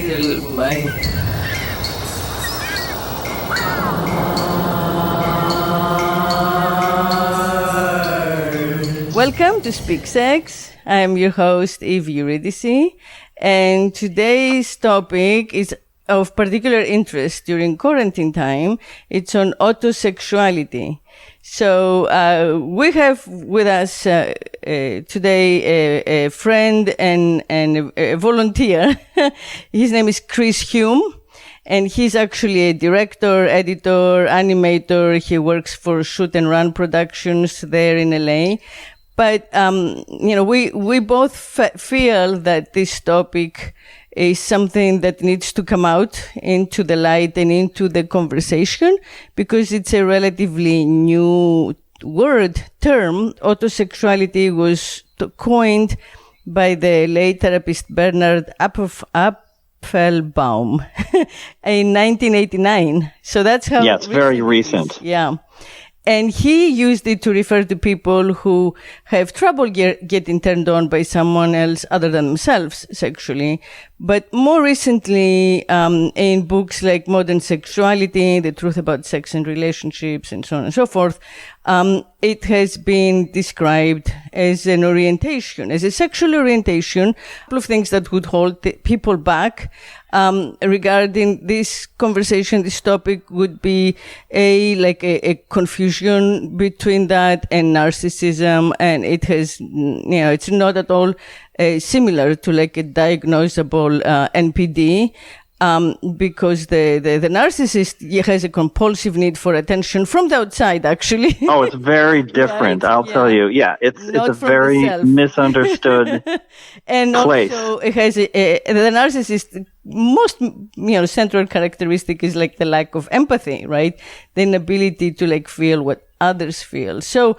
little bye. Welcome to Speak Sex. I am your host, Eurydice, and today's topic is of particular interest during quarantine time. It's on autosexuality. So we have with us today a friend and a volunteer. His name is Chris Hume, and he's actually a director, editor, animator. He works for Shoot and Run Productions there in LA. But we both feel that this topic is something that needs to come out into the light and into the conversation because it's a relatively new term. Autosexuality was coined by the late therapist Bernard Apfelbaum in 1989. So that's how... Yeah, it's very recent. Yeah. And he used it to refer to people who have trouble getting turned on by someone else other than themselves sexually. But more recently, in books like Modern Sexuality, The Truth About Sex and Relationships, and so on and so forth, it has been described as an orientation, as a sexual orientation, a couple of things that would hold people back. Regarding this conversation, this topic would be a confusion between that and narcissism, and it has, it's not at all similar to like a diagnosable NPD. Because the narcissist has a compulsive need for attention from the outside, actually. Oh, it's very different. Right? I'll tell you. Yeah, it's a very misunderstood and place. Also, it has the narcissist. Most central characteristic is like the lack of empathy, right? The inability to like feel what others feel. So.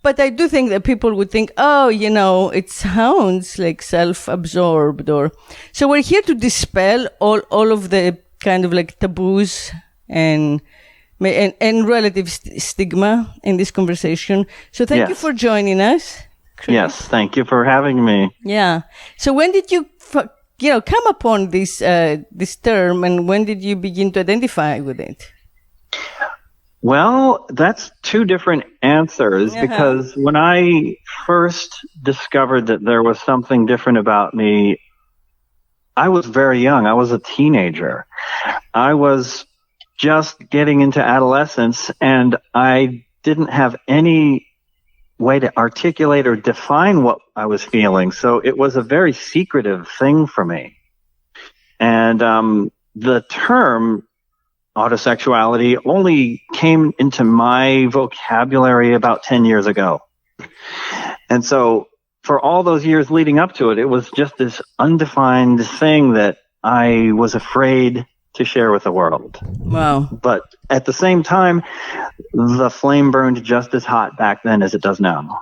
But I do think that people would think, it sounds like self-absorbed so we're here to dispel all of the kind of like taboos and relative stigma in this conversation. So thank you for joining us, Chris. Yes, thank you for having me. Yeah. So when did you, come upon this term, and when did you begin to identify with it? Well, that's two different answers because when I first discovered that there was something different about me, I was very young. I was a teenager. I was just getting into adolescence, and I didn't have any way to articulate or define what I was feeling. So it was a very secretive thing for me. And the term autosexuality only came into my vocabulary about 10 years ago. And so for all those years leading up to it, it was just this undefined thing that I was afraid to share with the world. Wow. But at the same time, the flame burned just as hot back then as it does now.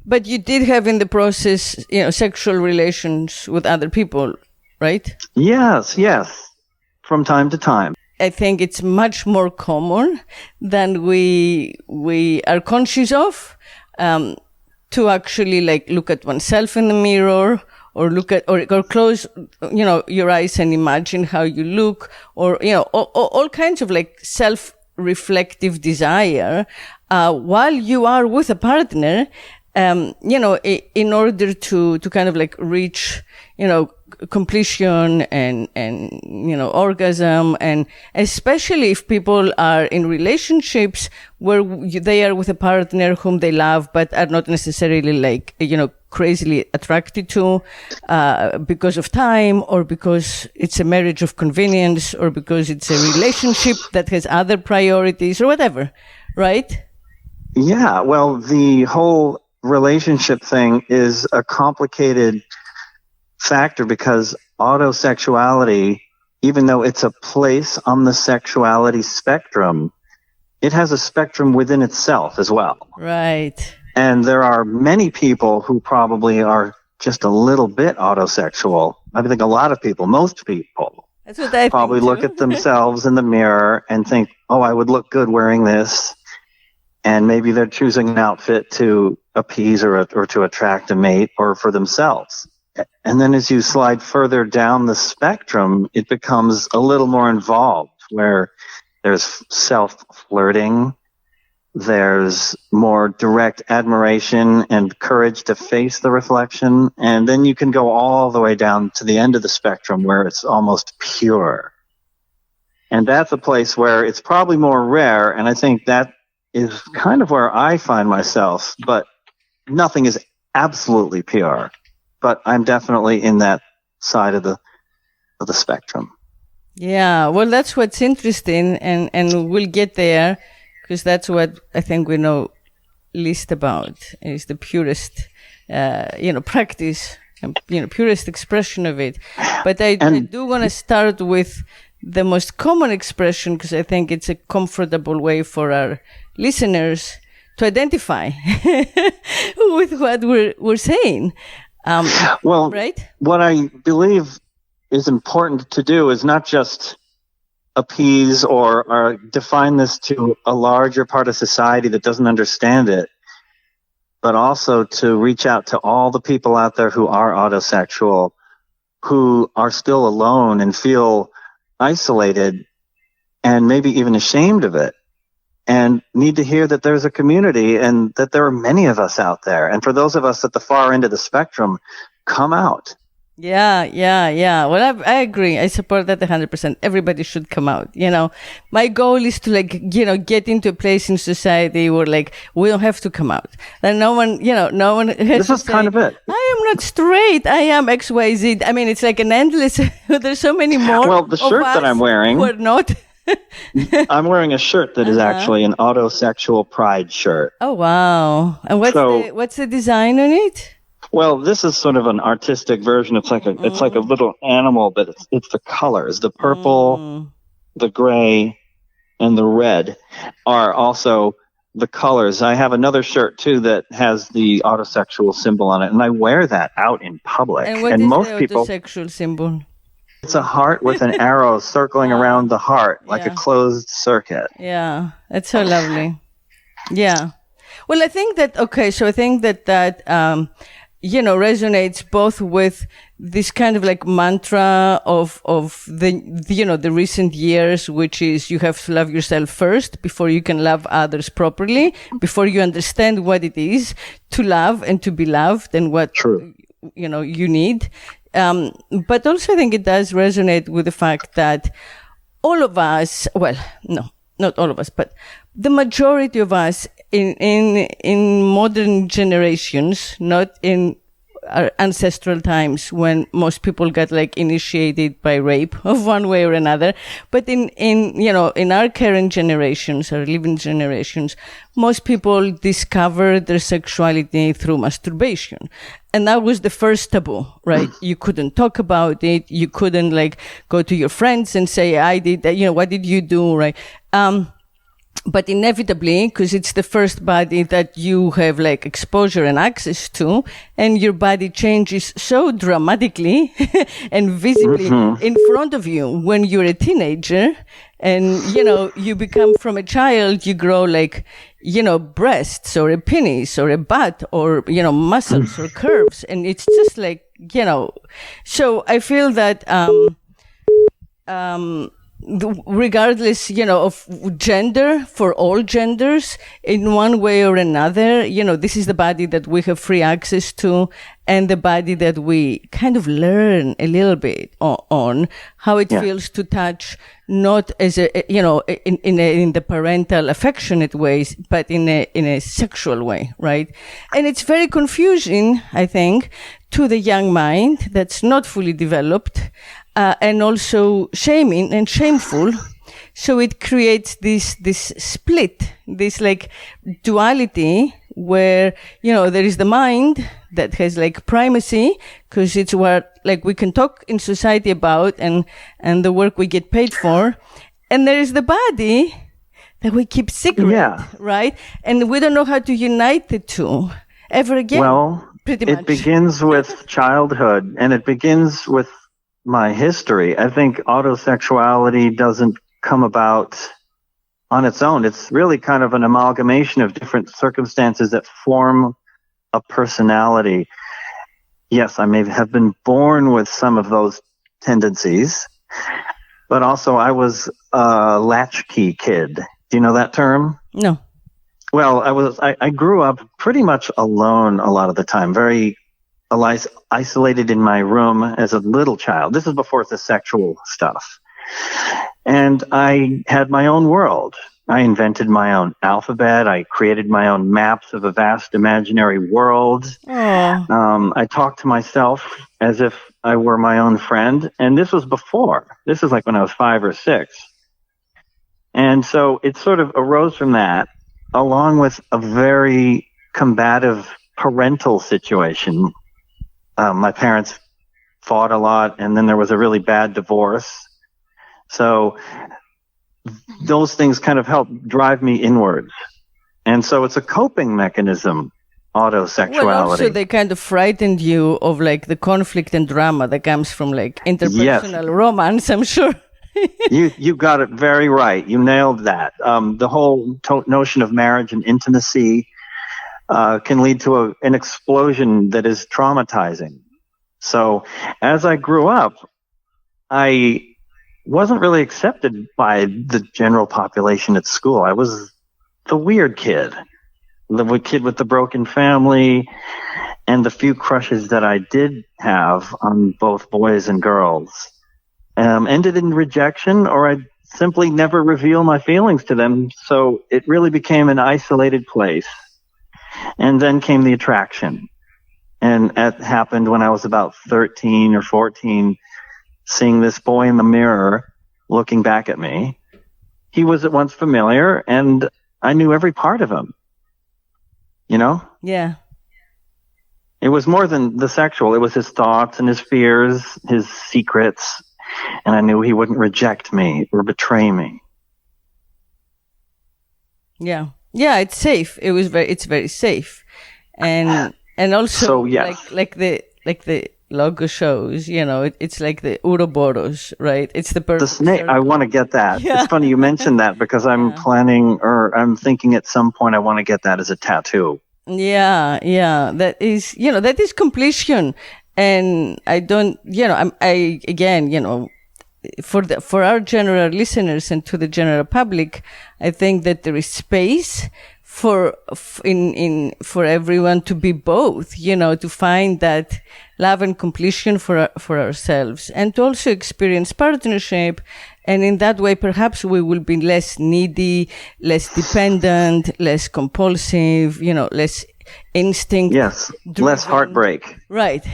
But you did have in the process, sexual relations with other people, right? Yes. From time to time. I think it's much more common than we are conscious of, to actually like look at oneself in the mirror or look at, or close, your eyes and imagine how you look, or, all kinds of like self-reflective desire, while you are with a partner, in order to kind of like reach, completion and orgasm, and especially if people are in relationships where they are with a partner whom they love but are not necessarily like crazily attracted to because of time, or because it's a marriage of convenience, or because it's a relationship that has other priorities or whatever, right? Yeah, well, the whole relationship thing is a complicated factor because autosexuality, even though it's a place on the sexuality spectrum, it has a spectrum within itself as well. Right. And there are many people who probably are just a little bit autosexual. I think a lot of people, most people, that's what I probably look at themselves in the mirror and think, oh, I would look good wearing this. And maybe they're choosing an outfit to appease or to attract a mate or for themselves. And then as you slide further down the spectrum, it becomes a little more involved, where there's self-flirting, there's more direct admiration and courage to face the reflection, and then you can go all the way down to the end of the spectrum where it's almost pure. And that's a place where it's probably more rare, and I think that is kind of where I find myself, but nothing is absolutely pure. But I'm definitely in that side of the spectrum. Yeah, well, that's what's interesting, and we'll get there, because that's what I think we know least about, is the purest, practice, purest expression of it. But I do want to start with the most common expression, because I think it's a comfortable way for our listeners to identify with what we're saying. Right? What I believe is important to do is not just appease or define this to a larger part of society that doesn't understand it, but also to reach out to all the people out there who are autosexual, who are still alone and feel isolated and maybe even ashamed of it, and need to hear that there's a community and that there are many of us out there. And for those of us at the far end of the spectrum, come out. Yeah. Well, I agree. I support that 100%. Everybody should come out. My goal is to get into a place in society where we don't have to come out. And no one has this to is say, kind of it. I am not straight. I am XYZ. I mean, it's like an endless, there's so many more. Well, the shirt that I'm wearing. We're not. I'm wearing a shirt that is actually an autosexual pride shirt. Oh, wow. And what's the design on it? Well, this is sort of an artistic version. It's like a little animal, but it's the colors. The purple, the gray, and the red are also the colors. I have another shirt too that has the autosexual symbol on it, and I wear that out in public. And what is most the autosexual symbol? It's a heart with an arrow circling around the heart, like a closed circuit. Yeah, it's so lovely. Yeah. Well, I think that resonates both with this kind of mantra of the recent years, which is you have to love yourself first before you can love others properly, before you understand what it is to love and to be loved and what you need. But also I think it does resonate with the fact that all of us, well, no, not all of us, but the majority of us in modern generations, not in our ancestral times when most people got initiated by rape of one way or another, but in our current generations, our living generations, most people discover their sexuality through masturbation. And that was the first taboo, right? You couldn't talk about it. You couldn't go to your friends and say, I did that, what did you do, right? But inevitably, because it's the first body that you have exposure and access to, and your body changes so dramatically and visibly in front of you when you're a teenager, and you become from a child, you grow breasts or a penis or a butt or muscles or curves, and it's just so I feel that regardless, of gender, for all genders, in one way or another, this is the body that we have free access to, and the body that we kind of learn a little bit on how it feels to touch, not as in the parental affectionate ways, but in a sexual way, right? And it's very confusing, I think, to the young mind that's not fully developed, and also shaming and shameful. So it creates this split, this duality where, there is the mind that has primacy, because it's what we can talk in society about and the work we get paid for. And there is the body that we keep secret, right? And we don't know how to unite the two ever again. Well, pretty much. It begins with childhood, and it begins with my history. I think autosexuality doesn't come about on its own. It's really kind of an amalgamation of different circumstances that form a personality. yes, I may have been born with some of those tendencies, but also I was a latchkey kid. Do you know that term? No. Well, I grew up pretty much alone a lot of the time, very isolated in my room as a little child. This is before the sexual stuff. And I had my own world. I invented my own alphabet. I created my own maps of a vast imaginary world. I talked to myself as if I were my own friend. And this was before. This is like when I was 5 or 6. And so it sort of arose from that, along with a very combative parental situation. My parents fought a lot, and then there was a really bad divorce. So those things kind of help drive me inwards. And so it's a coping mechanism, autosexuality. Well, also they kind of frightened you of like the conflict and drama that comes from like interpersonal romance, I'm sure. You got it very right. You nailed that. The whole notion of marriage and intimacy can lead to an explosion that is traumatizing. So as I grew up, I wasn't really accepted by the general population at school. I was the weird kid, the kid with the broken family, and the few crushes that I did have on both boys and girls ended in rejection, or I'd simply never reveal my feelings to them. So it really became an isolated place. And then came the attraction. And that happened when I was about 13 or 14, seeing this boy in the mirror looking back at me. He was at once familiar, and I knew every part of him. You know? Yeah. It was more than the sexual. It was his thoughts and his fears, his secrets. And I knew he wouldn't reject me or betray me. Yeah. Yeah, it's safe. It's very safe. And also so, yes. like the logo shows, you know, it's like the Ouroboros, right? It's the snake. I want to get that. Yeah. It's funny you mentioned that because I'm planning, or I'm thinking at some point I want to get that as a tattoo. Yeah. That is completion. And I don't, for our general listeners and to the general public, I think that there is space for everyone to be both, to find that love and completion for ourselves, and to also experience partnership. And in that way, perhaps we will be less needy, less dependent, less compulsive, less instinct. Yes, driven. Less heartbreak. Right.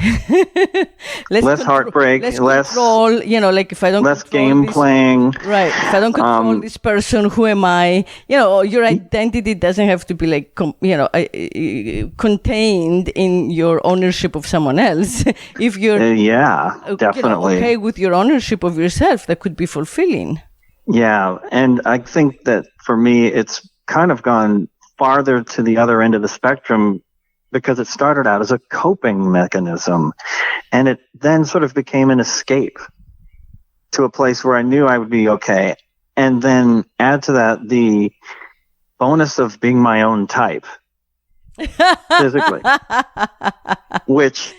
less heartbreak, less control, like if I don't less game playing. Right. If I don't control this person, who am I? Your identity doesn't have to be like, contained in your ownership of someone else. If you're definitely okay with your ownership of yourself, that could be fulfilling. Yeah. And I think that for me, it's kind of gone farther to the other end of the spectrum, because it started out as a coping mechanism, and it then sort of became an escape to a place where I knew I would be okay. And then add to that the bonus of being my own type physically, which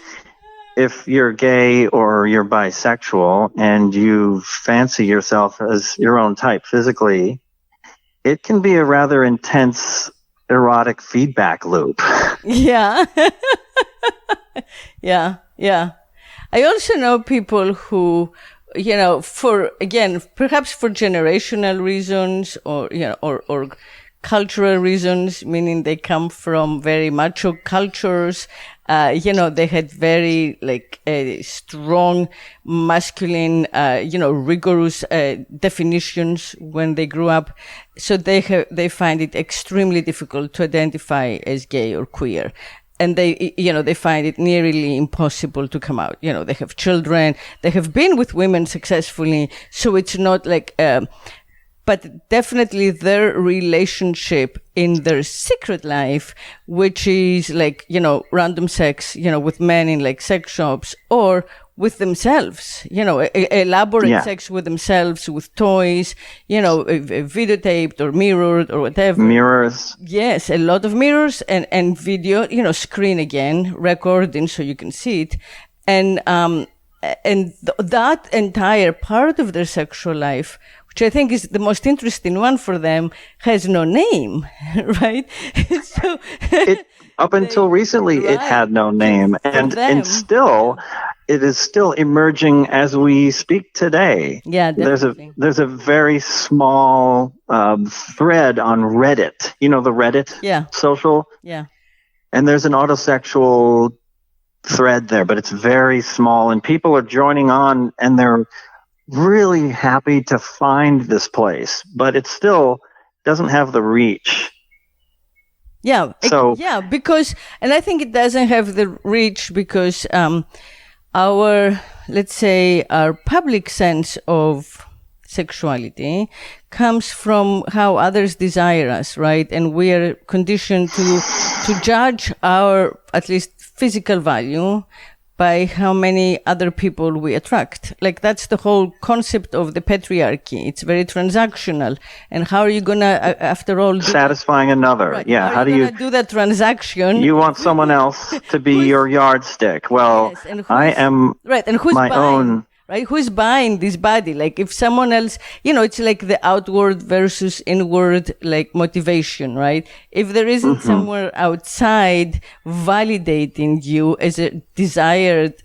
if you're gay or you're bisexual and you fancy yourself as your own type physically, it can be a rather intense erotic feedback loop. Yeah. Yeah. I also know people who, perhaps for generational reasons or cultural reasons, meaning they come from very macho cultures. They had very strong masculine, rigorous definitions when they grew up. So they find it extremely difficult to identify as gay or queer. And they find it nearly impossible to come out. They have children, they have been with women successfully. So it's not like, but definitely their relationship in their secret life, which is random sex, with men in sex shops, or with themselves, elaborate sex with themselves, with toys, videotaped or mirrored or whatever. Mirrors. Yes, a lot of mirrors and video, screen again, recording so you can see it. And that entire part of their sexual life, which I think is the most interesting one for them, has no name, right? So up until recently, it had no name, and still, it is still emerging as we speak today. Yeah, definitely. There's a very small thread on Reddit. You know, the Reddit social. Yeah. And there's an autosexual thread there, but it's very small, and people are joining on, and they're really happy to find this place, but it still doesn't have the reach. Yeah. Because, and I think it doesn't have the reach because our public sense of sexuality comes from how others desire us, right? And we are conditioned to judge our, at least physical value by how many other people we attract. Like, that's the whole concept of the patriarchy. It's very transactional. And how are you gonna, after all, satisfying another? Right. Yeah. How do you do that transaction? You want someone else to be your yardstick. Well, yes, I am and who's my buying? own. Right? Who's buying this body? Like, if someone else, it's like the outward versus inward, like, motivation, right? If there isn't somewhere outside validating you as a desired,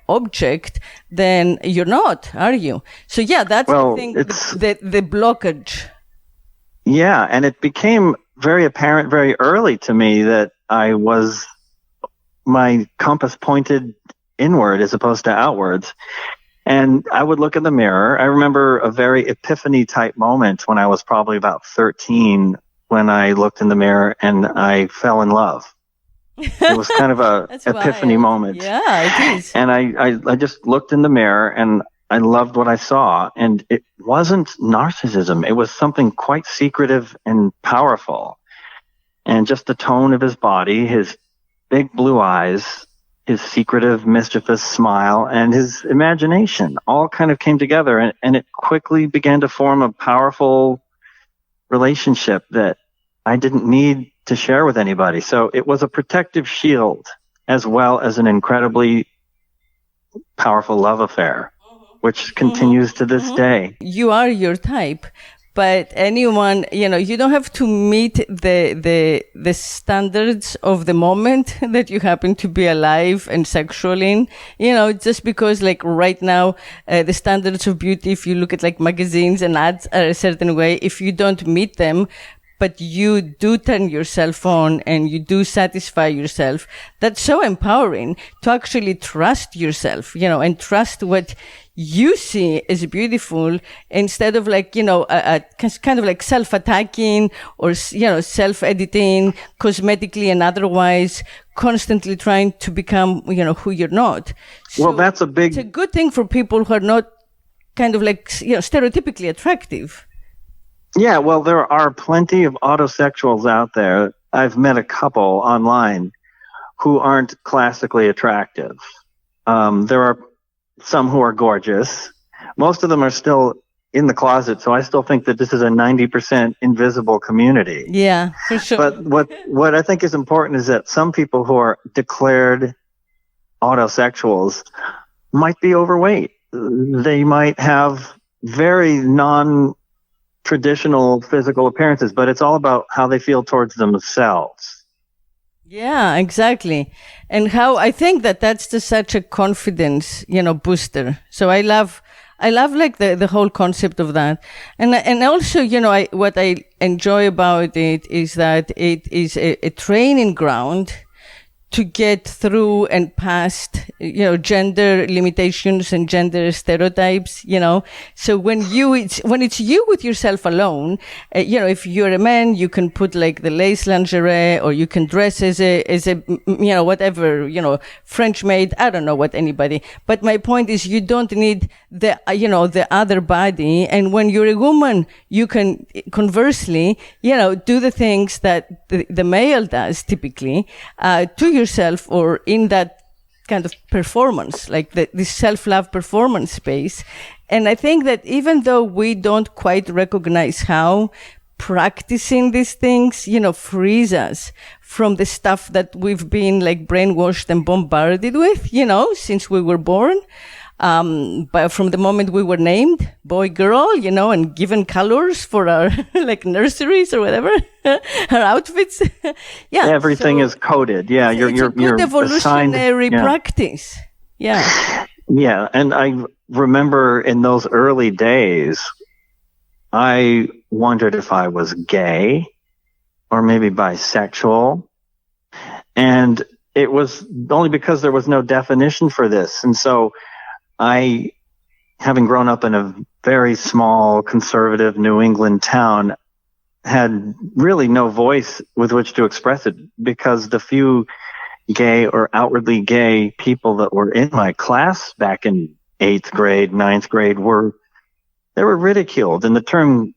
object, then you're not, are you? So yeah, that's, I think, the blockage. Yeah. And it became very apparent very early to me that my compass pointed inward as opposed to outwards. And I would look in the mirror. I remember a very epiphany type moment when I was probably about 13, when I looked in the mirror and I fell in love. It was kind of a epiphany moment. Yeah, it is. And I just looked in the mirror and I loved what I saw. And it wasn't narcissism. It was something quite secretive and powerful. And just the tone of his body, his big blue eyes, his secretive, mischievous smile, and his imagination all kind of came together, and it quickly began to form a powerful relationship that I didn't need to share with anybody. So it was a protective shield as well as an incredibly powerful love affair, which continues to this day. You are your type. But anyone, you don't have to meet the standards of the moment that you happen to be alive and sexual in, just because, like, right now, the standards of beauty, if you look at, like, magazines and ads, are a certain way. If you don't meet them, but you do turn yourself on and you do satisfy yourself, that's so empowering to actually trust yourself, and trust what you see as beautiful, instead of, like, kind of like self-attacking or, self-editing cosmetically and otherwise, constantly trying to become, who you're not. So well, it's a good thing for people who are not kind of like, stereotypically attractive. Yeah, well, there are plenty of autosexuals out there. I've met a couple online who aren't classically attractive. There are some who are gorgeous. Most of them are still in the closet, so I still think that this is a 90% invisible community. Yeah, for sure. But what I think is important is that some people who are declared autosexuals might be overweight. They might have very non-traditional physical appearances, but it's all about how they feel towards themselves. Yeah, exactly. And how I think that's just such a confidence, booster. So I love like the whole concept of that. And also, what I enjoy about it is that it is a training ground to get through and past, gender limitations and gender stereotypes, So when it's you with yourself alone, if you're a man, you can put, like, the lace lingerie, or you can dress as a, whatever, French maid. I don't know what anybody. But my point is, you don't need the other body. And when you're a woman, you can conversely, do the things that the male does typically, to yourself or in that kind of performance, like this self-love performance space. And I think that even though we don't quite recognize how practicing these things, frees us from the stuff that we've been like brainwashed and bombarded with, since we were born. But from the moment we were named boy, girl, and given colors for our like nurseries or whatever, our outfits. Yeah. Everything is coded. Yeah. It's a good evolutionary practice. Yeah. Yeah. And I remember in those early days, I wondered if I was gay or maybe bisexual. And it was only because there was no definition for this. And so I, having grown up in a very small conservative New England town, had really no voice with which to express it, because the few gay or outwardly gay people that were in my class back in 8th grade, 9th grade were ridiculed. And the term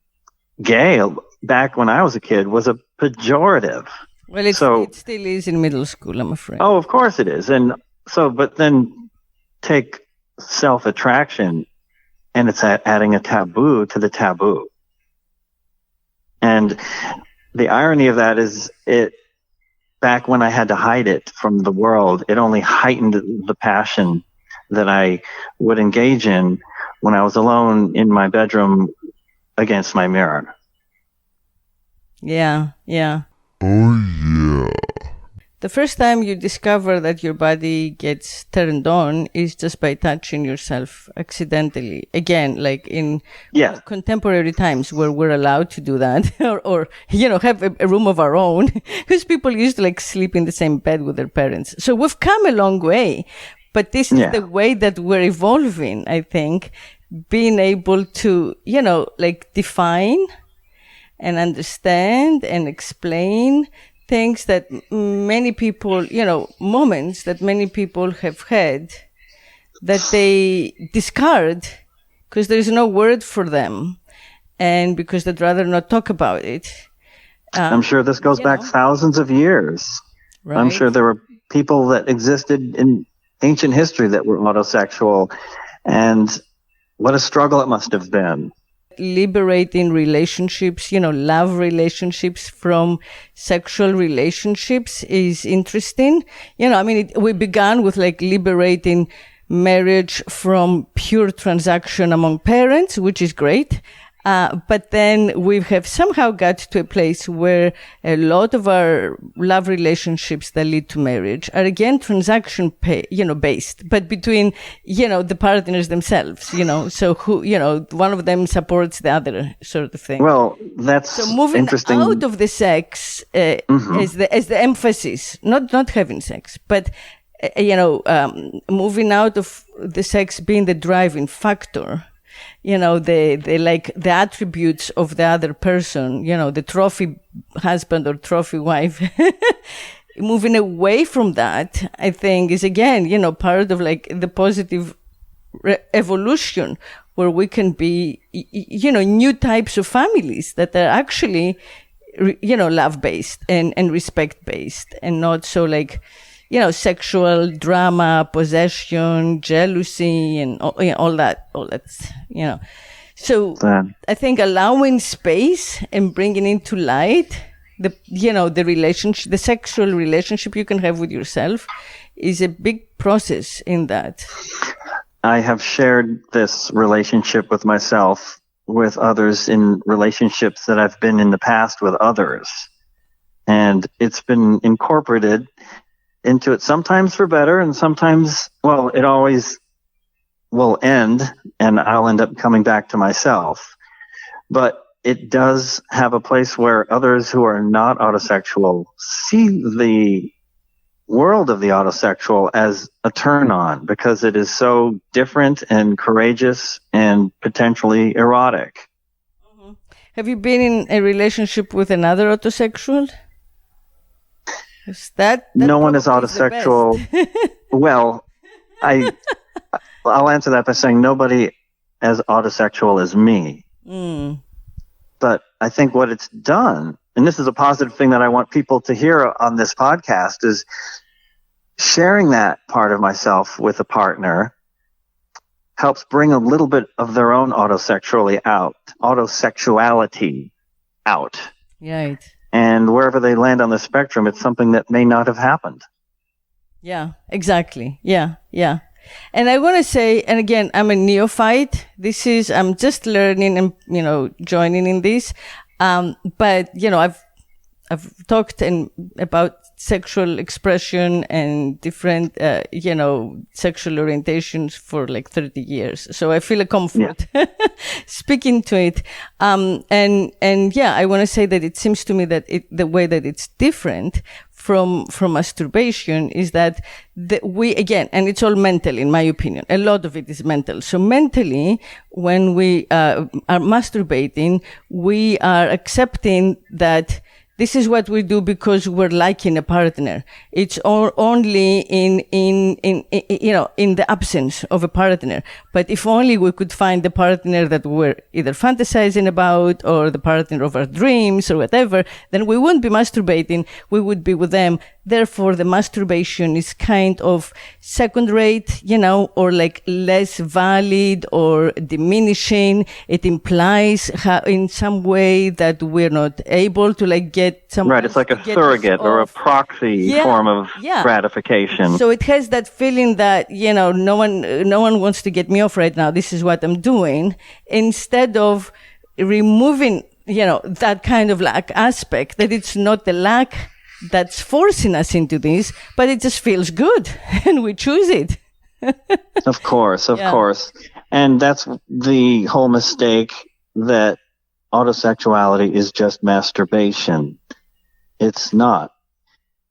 gay back when I was a kid was a pejorative. Well, it still is in middle school, I'm afraid. Oh, of course it is. And so, but then take self-attraction, and it's adding a taboo to the taboo. And the irony of that is, back when I had to hide it from the world, it only heightened the passion that I would engage in when I was alone in my bedroom against my mirror. Yeah, yeah. Oh, yeah. The first time you discover that your body gets turned on is just by touching yourself accidentally. Again, like in contemporary times where we're allowed to do that, or have a room of our own, because people used to like sleep in the same bed with their parents. So we've come a long way, but this is the way that we're evolving, I think, being able to, like define and understand and explain things that many people, moments that many people have had that they discard because there's no word for them and because they'd rather not talk about it. I'm sure this goes back thousands of years. Right? I'm sure there were people that existed in ancient history that were autosexual, and what a struggle it must have been. Liberating relationships, love relationships from sexual relationships is interesting. We began with like liberating marriage from pure transaction among parents, which is great. But then we have somehow got to a place where a lot of our love relationships that lead to marriage are again transaction based, but between, the partners themselves, so who, one of them supports the other sort of thing. Well, that's so moving interesting. Out of the sex, as the emphasis, not having sex, but, moving out of the sex being the driving factor. The attributes of the other person, the trophy husband or trophy wife, moving away from that, I think is again, part of like the positive evolution where we can be, new types of families that are actually, love-based and respect-based and not so like, sexual drama, possession, jealousy, and all that. So I think allowing space and bringing into light the relationship, the sexual relationship you can have with yourself is a big process in that. I have shared this relationship with myself, with others in relationships that I've been in the past with others. And it's been incorporated into it, sometimes for better and sometimes, it always will end and I'll end up coming back to myself. But it does have a place where others who are not autosexual see the world of the autosexual as a turn on because it is so different and courageous and potentially erotic. Mm-hmm. Have you been in a relationship with another autosexual? That no one is autosexual. Well, I'll answer that by saying nobody as autosexual as me. Mm. But I think what it's done, and this is a positive thing that I want people to hear on this podcast, is sharing that part of myself with a partner helps bring a little bit of their own autosexuality out. Right. And wherever they land on the spectrum, it's something that may not have happened. Yeah, exactly. Yeah. And I want to say, and again, I'm a neophyte. I'm just learning and, joining in this. But, I've talked about sexual expression and different, sexual orientations for like 30 years. So I feel a comfort speaking to it. And I want to say that it seems to me that the way that it's different from masturbation is that we, again, and it's all mental in my opinion. A lot of it is mental. So mentally, when we are masturbating, we are accepting that this is what we do because we're liking a partner. It's only in the absence of a partner. But if only we could find the partner that we're either fantasizing about or the partner of our dreams or whatever, then we wouldn't be masturbating. We would be with them. Therefore, the masturbation is kind of second rate, or like less valid or diminishing. It implies in some way that we're not able to get someone. Right, it's like a surrogate or a proxy form of gratification. So it has that feeling that, no one wants to get me off right now. This is what I'm doing. Instead of removing, that kind of lack aspect, that it's not the lack that's forcing us into this, but it just feels good and we choose it. Of course. And that's the whole mistake, that autosexuality is just masturbation. It's not.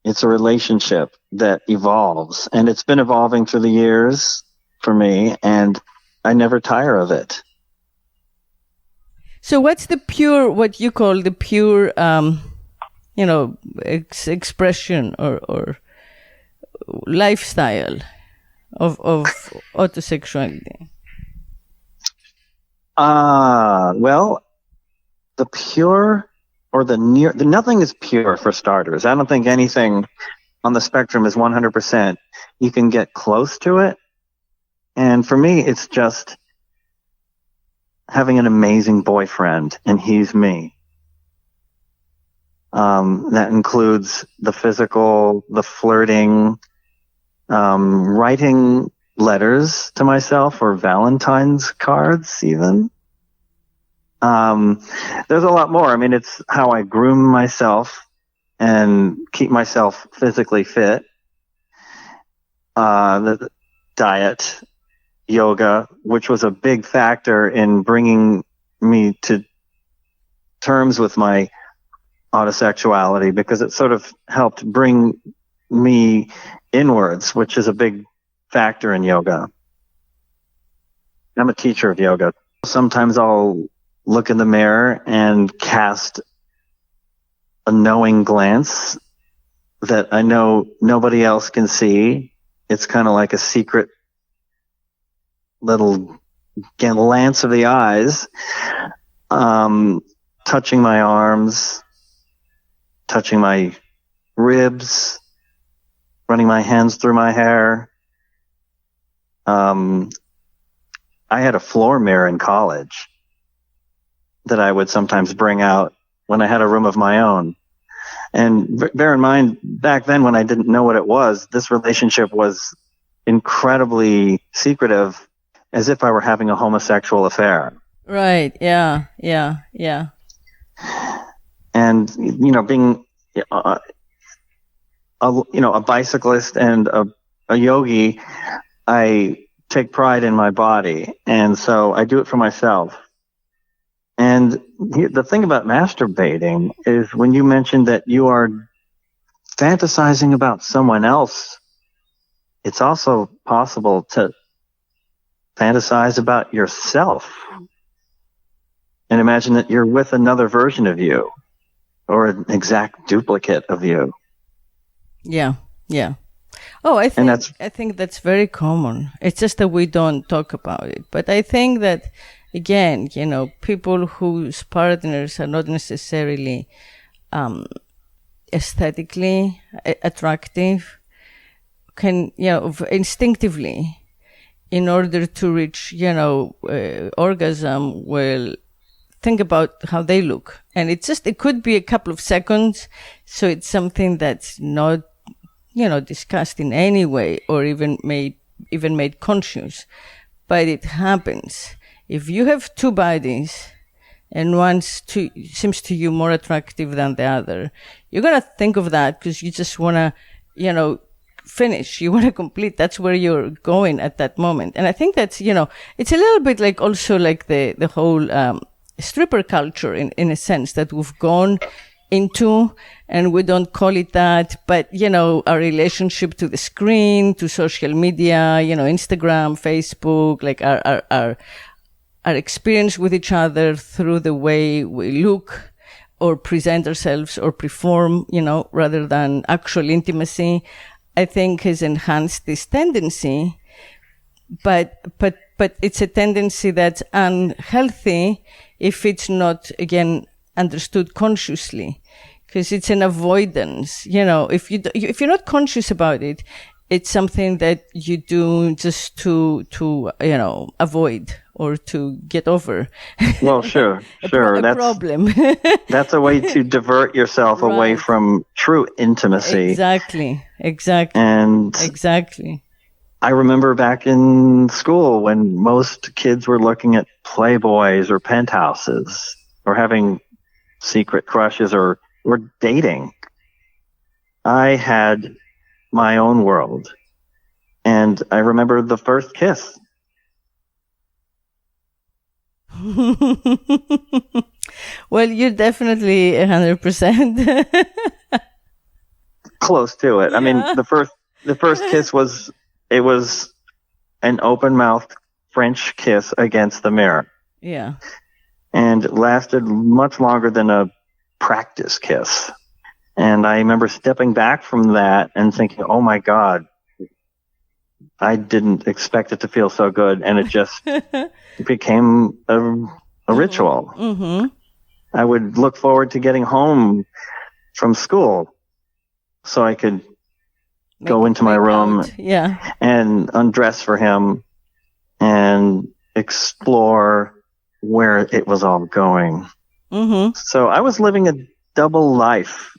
It's a relationship that evolves, and it's been evolving through the years for me, and I never tire of it. So what's what you call the pure, expression or lifestyle of autosexuality? Well, the pure or the near, nothing is pure for starters. I don't think anything on the spectrum is 100%. You can get close to it. And for me, it's just having an amazing boyfriend, and he's me. That includes the physical, the flirting, writing letters to myself or Valentine's cards even. There's a lot more. I mean, it's how I groom myself and keep myself physically fit. The diet, yoga, which was a big factor in bringing me to terms with my autosexuality, because it sort of helped bring me inwards, which is a big factor in yoga. I'm a teacher of yoga. Sometimes I'll look in the mirror and cast a knowing glance that I know nobody else can see. It's kind of like a secret little glance of the eyes, touching my arms, touching my ribs, running my hands through my hair. I had a floor mirror in college that I would sometimes bring out when I had a room of my own. And bear in mind, back then when I didn't know what it was, this relationship was incredibly secretive, as if I were having a homosexual affair. Right. Yeah. And, being, a bicyclist and a yogi, I take pride in my body. And so I do it for myself. And the thing about masturbating is when you mentioned that you are fantasizing about someone else, it's also possible to fantasize about yourself and imagine that you're with another version of you or an exact duplicate of you. Yeah. Oh, I think that's very common. It's just that we don't talk about it. But I think that, again, people whose partners are not necessarily aesthetically attractive can, instinctively, in order to reach, orgasm, will think about how they look. And it could be a couple of seconds. So it's something that's not, discussed in any way or even made conscious, but it happens. If you have two bodies and one seems to you more attractive than the other, you're going to think of that because you just want to, finish. You want to complete. That's where you're going at that moment. And I think that's, it's a little bit like also like the whole stripper culture in a sense that we've gone into, and we don't call it that, but, our relationship to the screen, to social media, Instagram, Facebook, like our experience with each other through the way we look or present ourselves or perform, rather than actual intimacy, I think has enhanced this tendency. But it's a tendency that's unhealthy if it's not, again, understood consciously, because it's an avoidance. If you're not conscious about it, it's something that you do just to avoid or to get over. Well, sure. That's a problem. That's a way to divert yourself away from true intimacy. Exactly. And exactly. I remember back in school when most kids were looking at Playboys or Penthouses or having secret crushes or dating. I had my own world. And I remember the first kiss. Well, you're definitely 100%. Close to it. Yeah. I mean, the first kiss was an open-mouthed French kiss against the mirror. Yeah. And it lasted much longer than a practice kiss. And I remember stepping back from that and thinking, oh my God, I didn't expect it to feel so good. And it just became a ritual. Mm-hmm. I would look forward to getting home from school so I could go into my room and undress for him and explore where it was all going. Mm-hmm. So I was living a double life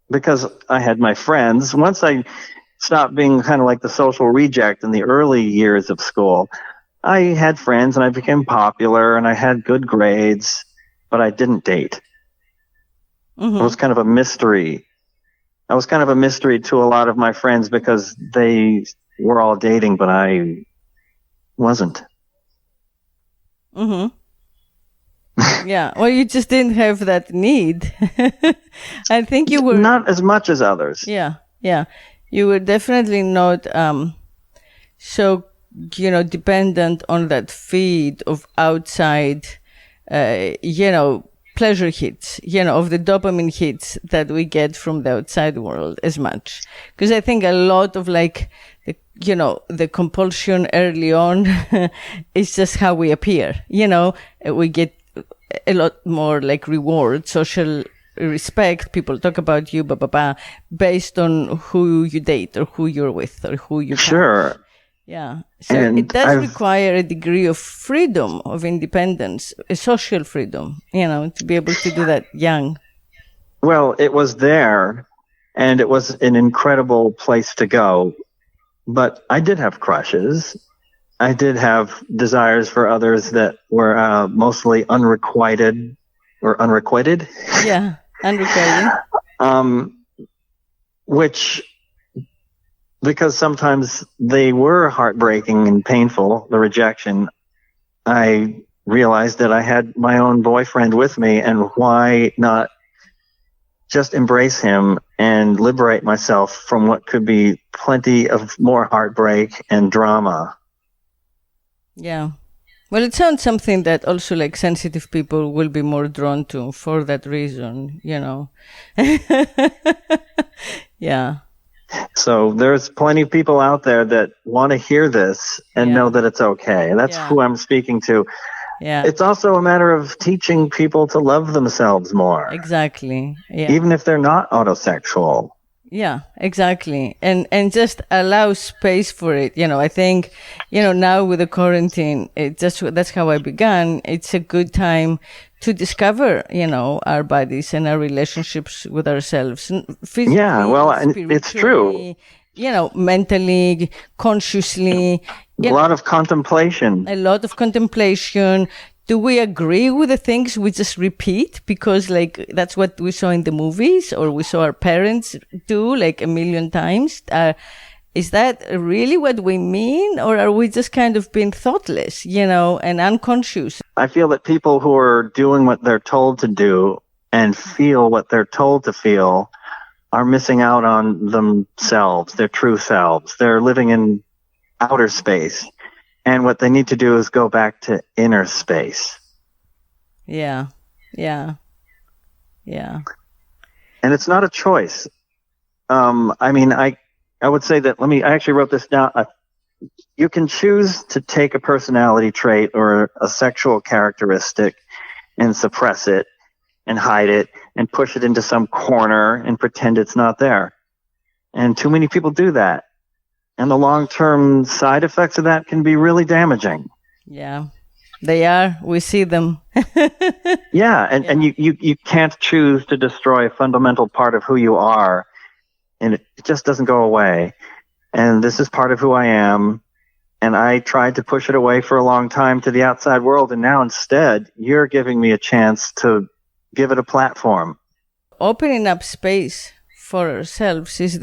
because I had my friends. Once I stopped being kind of like the social reject in the early years of school, I had friends and I became popular and I had good grades, but I didn't date. Mm-hmm. I was kind of a mystery. I was kind of a mystery to a lot of my friends because they were all dating, but I wasn't. Mm-hmm. Yeah. Well, you just didn't have that need. I think you were not as much as others. Yeah. You were definitely not so dependent on that feed of outside pleasure hits, of the dopamine hits that we get from the outside world as much. Because I think a lot of the compulsion early on is just how we appear. We get a lot more reward, social respect. People talk about you, based on who you date or who you're with or who you Sure. Yeah. So it does require a degree of freedom, of independence, a social freedom, to be able to do that young. Well, it was there, and it was an incredible place to go. But I did have crushes. I did have desires for others that were mostly unrequited or unrequited. Yeah, unrequited. Which, because sometimes they were heartbreaking and painful, the rejection, I realized that I had my own boyfriend with me, and why not just embrace him and liberate myself from what could be plenty of more heartbreak and drama. Yeah. Well, it sounds something that also sensitive people will be more drawn to for that reason, Yeah. So there's plenty of people out there that want to hear this and know that it's okay. That's who I'm speaking to. Yeah. It's also a matter of teaching people to love themselves more. Exactly. Yeah. Even if they're not autosexual. Yeah, exactly. And just allow space for it. I think, now with the quarantine, that's how I began. It's a good time to discover, our bodies and our relationships with ourselves, physically, Yeah, well, and it's true. Mentally, consciously. A lot of contemplation. A lot of contemplation. Do we agree with the things we just repeat because that's what we saw in the movies or we saw our parents do a million times? Is that really what we mean, or are we just kind of being thoughtless, and unconscious? I feel that people who are doing what they're told to do and feel what they're told to feel are missing out on themselves, their true selves. They're living in outer space. And what they need to do is go back to inner space. Yeah. And it's not a choice. I would say that, I actually wrote this down. You can choose to take a personality trait or a sexual characteristic and suppress it and hide it and push it into some corner and pretend it's not there. And too many people do that. And the long-term side effects of that can be really damaging. Yeah, they are. We see them. Yeah, and you can't choose to destroy a fundamental part of who you are, and it just doesn't go away. And this is part of who I am, and I tried to push it away for a long time to the outside world, and now instead, you're giving me a chance to give it a platform. Opening up space for ourselves is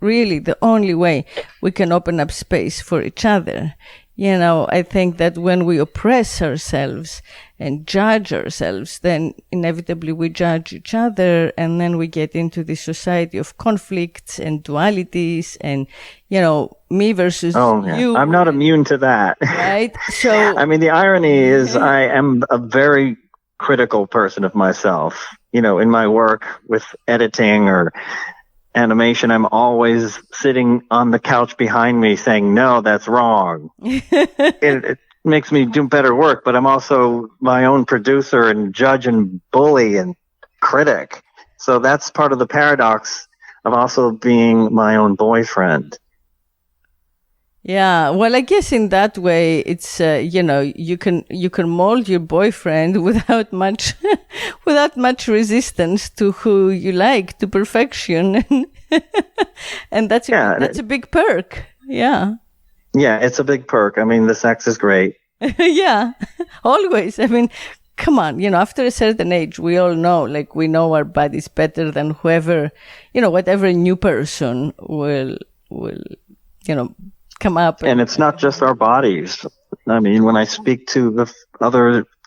really the only way we can open up space for each other. I think that when we oppress ourselves and judge ourselves, then inevitably we judge each other, and then we get into this society of conflicts and dualities and, me versus you. I'm not immune to that. Right? So, the irony is I am a very critical person of myself. In my work with editing or animation, I'm always sitting on the couch behind me saying, no, that's wrong. It makes me do better work, but I'm also my own producer and judge and bully and critic. So that's part of the paradox of also being my own boyfriend. Yeah, well, I guess in that way, it's you can mold your boyfriend without much resistance to who you like, to perfection, and that's a big perk. Yeah. Yeah, it's a big perk. The sex is great. Yeah, always. Come on, after a certain age, we all know, we know our bodies better than whoever, whatever new person will come up. And it's not just our bodies. When I speak to the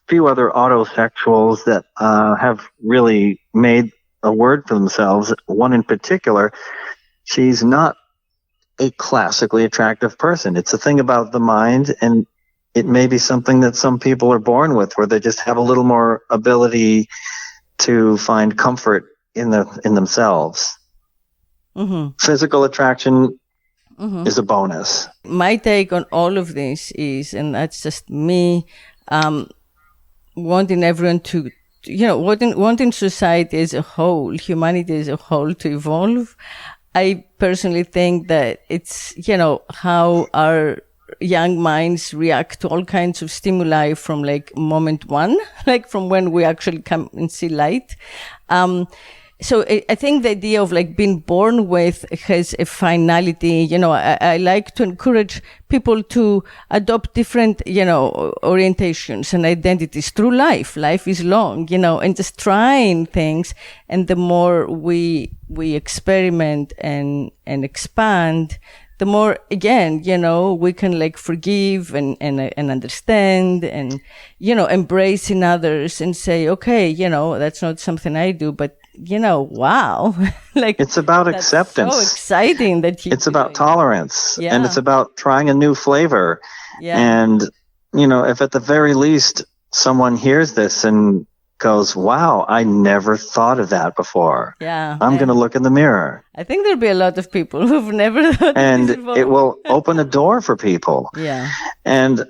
few other autosexuals that have really made a word for themselves, one in particular, she's not a classically attractive person. It's a thing about the mind, and it may be something that some people are born with, where they just have a little more ability to find comfort in themselves. Mm-hmm. Physical attraction is a bonus. My take on all of this is, and that's just me, wanting everyone to, wanting society as a whole, humanity as a whole to evolve. I personally think that it's, how our young minds react to all kinds of stimuli from moment one, from when we actually come and see light. So I think the idea of being born with has a finality. I like to encourage people to adopt different, orientations and identities through life. Life is long, and just trying things. And the more we experiment and expand, the more, again, we can forgive and understand and, embrace in others and say, okay, that's not something I do, but wow. It's about acceptance. So exciting that it's about tolerance. Yeah. And it's about trying a new flavor. Yeah. And, if at the very least someone hears this and goes, wow, I never thought of that before. Yeah. I'm going to look in the mirror. I think there'll be a lot of people who've never thought and of this it will open a door for people. Yeah. And,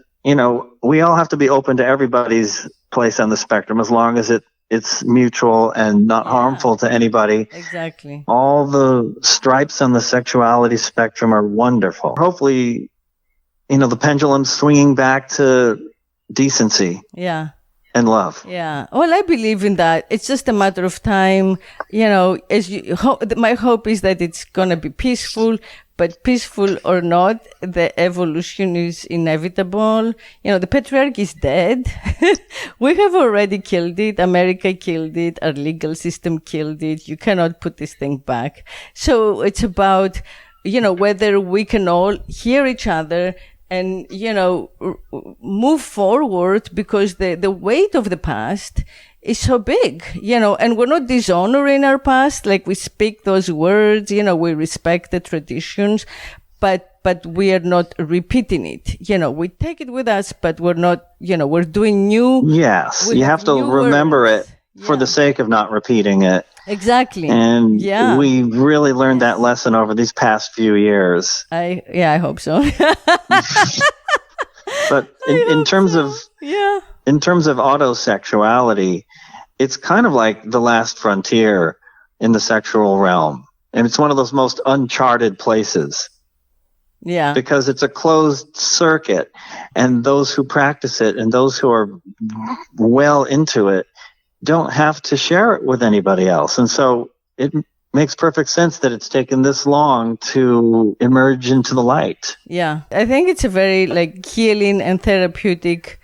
we all have to be open to everybody's place on the spectrum, as long as it it's mutual and not harmful to anybody. Exactly. All the stripes on the sexuality spectrum are wonderful. Hopefully, the pendulum's swinging back to decency. Yeah. And love. Yeah. Well, I believe in that. It's just a matter of time. My hope is that it's going to be peaceful, but peaceful or not, the evolution is inevitable. The patriarchy is dead. We have already killed it. America killed it. Our legal system killed it. You cannot put this thing back. So it's about, whether we can all hear each other and, move forward, because the weight of the past is so big, and we're not dishonoring our past. Like, we speak those words, we respect the traditions, but we are not repeating it. We take it with us, but we're not, we're doing new. Yes. You have to remember words. it for the sake of not repeating it. Exactly. And we really learned that lesson over these past few years. I hope so. But in terms of autosexuality, it's kind of like the last frontier in the sexual realm. And it's one of those most uncharted places. Yeah. Because it's a closed circuit, and those who practice it and those who are well into it don't have to share it with anybody else. And so it makes perfect sense that it's taken this long to emerge into the light. Yeah. I think it's a very healing and therapeutic,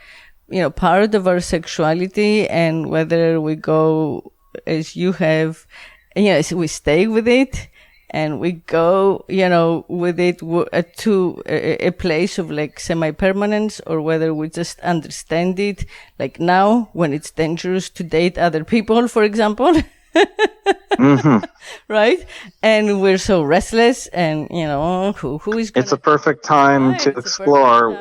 part of our sexuality, and whether we go as you have, we stay with it and we go, with it to a place of semi-permanence, or whether we just understand it, now when it's dangerous to date other people, for example. Mm-hmm. Right? And we're so restless, and who is gonna... It's a perfect time to explore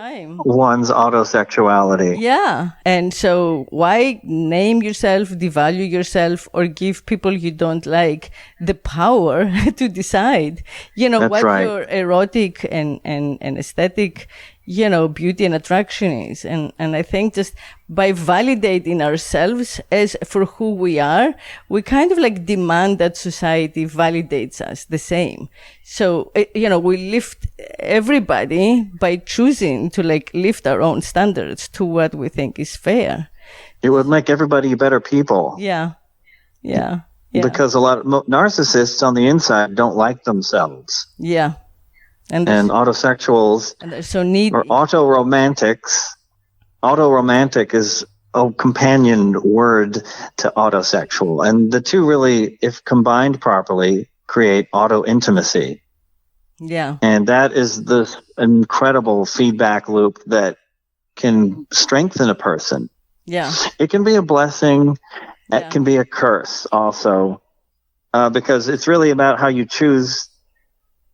one's autosexuality. Yeah. And so why name yourself, devalue yourself, or give people you don't like the power to decide, That's what right. your erotic and aesthetic, beauty and attraction is. And I think just by validating ourselves as for who we are, we kind of demand that society validates us the same. So, we lift everybody by choosing to lift our own standards to what we think is fair. It would make everybody better people. Yeah. Yeah. Yeah. Because a lot of narcissists on the inside don't like themselves. Yeah. And autosexuals, and they're so needy. Or autoromantics. Autoromantic is a companion word to autosexual. And the two really, if combined properly, create auto-intimacy. Yeah. And that is this incredible feedback loop that can strengthen a person. Yeah. It can be a blessing. It can be a curse also, because it's really about how you choose,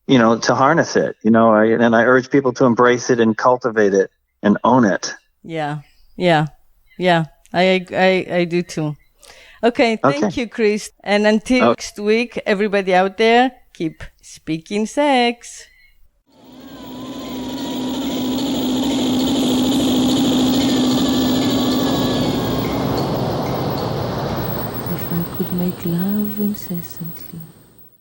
to harness it, and I urge people to embrace it and cultivate it and own it. Yeah. Yeah. Yeah. I do too. Okay. Thank you, Chris. And until next week, everybody out there, keep speaking sex. If I could make love incessantly,